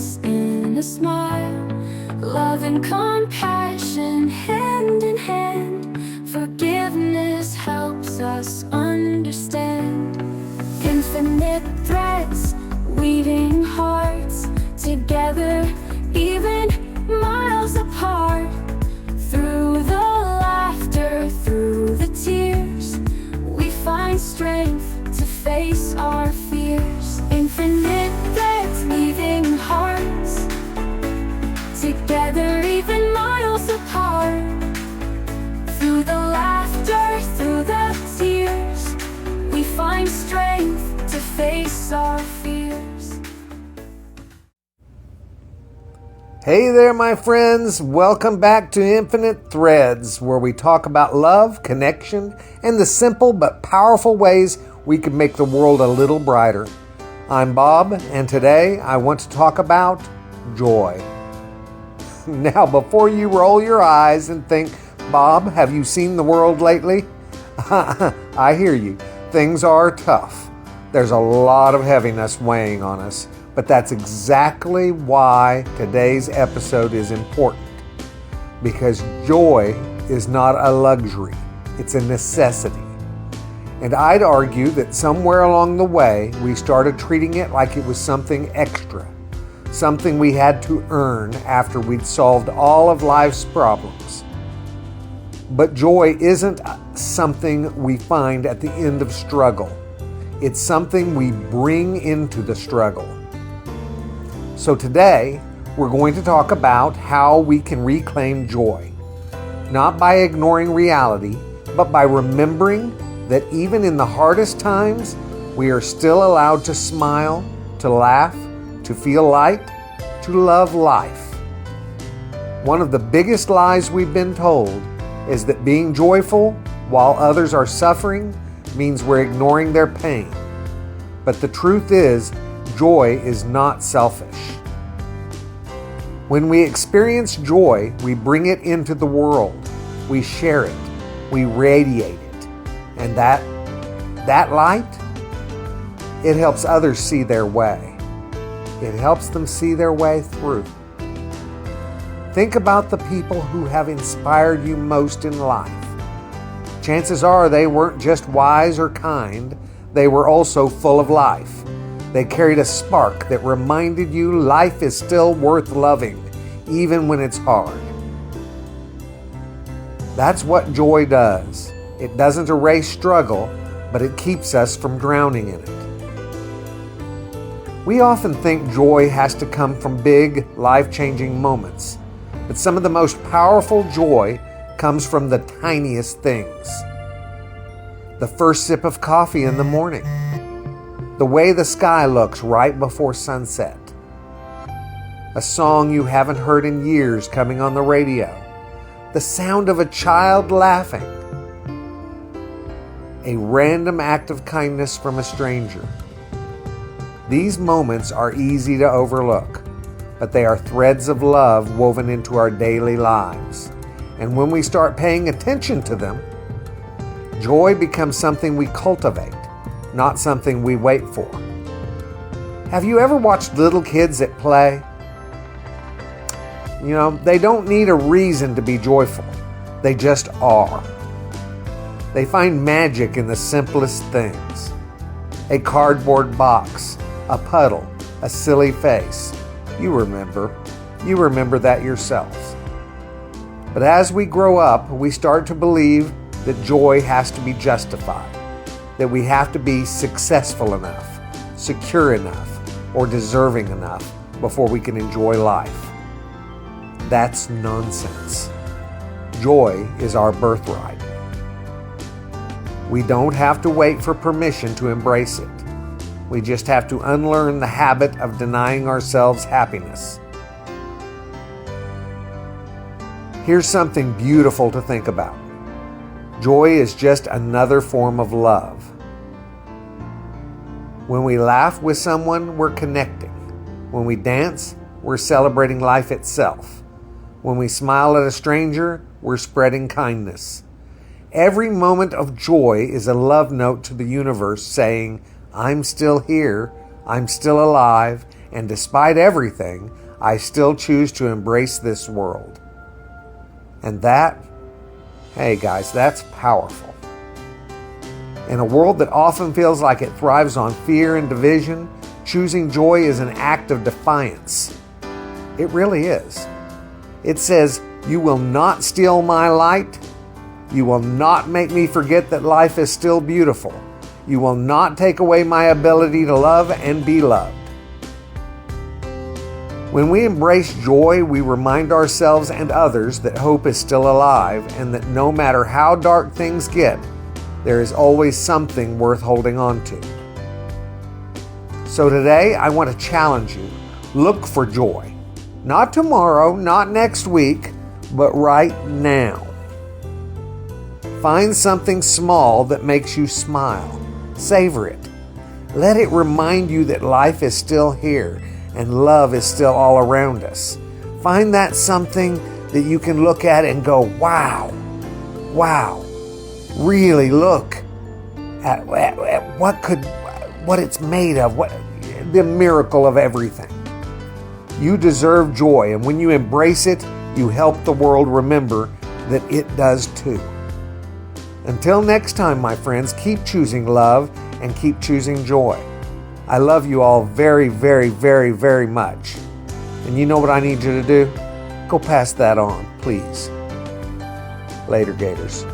happiness in a smile. Love and compassion hand in hand. Forgiveness helps us understand. Infinite threads weaving hearts together, even miles apart. Through the laughter, through the tears, we find strength to face our fears. Infinite threads weaving hearts together, even miles apart. Through the laughter, through the tears, we find strength to face our fears. Hey there, my friends. Welcome back to Infinite Threads, where we talk about love, connection, and the simple but powerful ways we can make the world a little brighter. I'm Bob, and today I want to talk about joy. Now, before you roll your eyes and think, Bob, have you seen the world lately? I hear you. Things are tough. There's a lot of heaviness weighing on us. But that's exactly why today's episode is important. Because joy is not a luxury, it's a necessity. And I'd argue that somewhere along the way, we started treating it like it was something extra, something we had to earn after we'd solved all of life's problems. But joy isn't something we find at the end of struggle. It's something we bring into the struggle. So today, we're going to talk about how we can reclaim joy, not by ignoring reality, but by remembering that even in the hardest times, we are still allowed to smile, to laugh, to feel light, to love life. One of the biggest lies we've been told is that being joyful while others are suffering means we're ignoring their pain. But the truth is, joy is not selfish. When we experience joy, we bring it into the world. We share it. We radiate it. And that light, it helps others see their way. It helps them see their way through. Think about the people who have inspired you most in life. Chances are they weren't just wise or kind, they were also full of life. They carried a spark that reminded you life is still worth loving, even when it's hard. That's what joy does. It doesn't erase struggle, but it keeps us from drowning in it. We often think joy has to come from big, life-changing moments, but some of the most powerful joy comes from the tiniest things. The first sip of coffee in the morning. The way the sky looks right before sunset. A song you haven't heard in years coming on the radio. The sound of a child laughing. A random act of kindness from a stranger. These moments are easy to overlook, but they are threads of love woven into our daily lives. And when we start paying attention to them, joy becomes something we cultivate, not something we wait for. Have you ever watched little kids at play? You know, they don't need a reason to be joyful. They just are. They find magic in the simplest things. A cardboard box, a puddle, a silly face. You remember that yourselves. But as we grow up, we start to believe that joy has to be justified. That we have to be successful enough, secure enough, or deserving enough before we can enjoy life. That's nonsense. Joy is our birthright. We don't have to wait for permission to embrace it. We just have to unlearn the habit of denying ourselves happiness. Here's something beautiful to think about. Joy is just another form of love. When we laugh with someone, we're connecting. When we dance, we're celebrating life itself. When we smile at a stranger, we're spreading kindness. Every moment of joy is a love note to the universe saying, I'm still here, I'm still alive, And despite everything, I still choose to embrace this world. And that, hey guys, that's powerful. In a world that often feels like it thrives on fear and division, choosing joy is an act of defiance. It really is. It says, "You will not steal my light. You will not make me forget that life is still beautiful. You will not take away my ability to love and be loved." When we embrace joy, we remind ourselves and others that hope is still alive and that no matter how dark things get, there is always something worth holding on to. So today, I want to challenge you. Look for joy. Not tomorrow, not next week, but right now. Find something small that makes you smile. Savor it. Let it remind you that life is still here and love is still all around us. Find that something that you can look at and go, wow, really look at what it's made of, the miracle of everything. You deserve joy, and when you embrace it, you help the world remember that it does too. Until next time, my friends, keep choosing love and keep choosing joy. I love you all very, very, very, very much. And you know what I need you to do? Go pass that on, please. Later, Gators.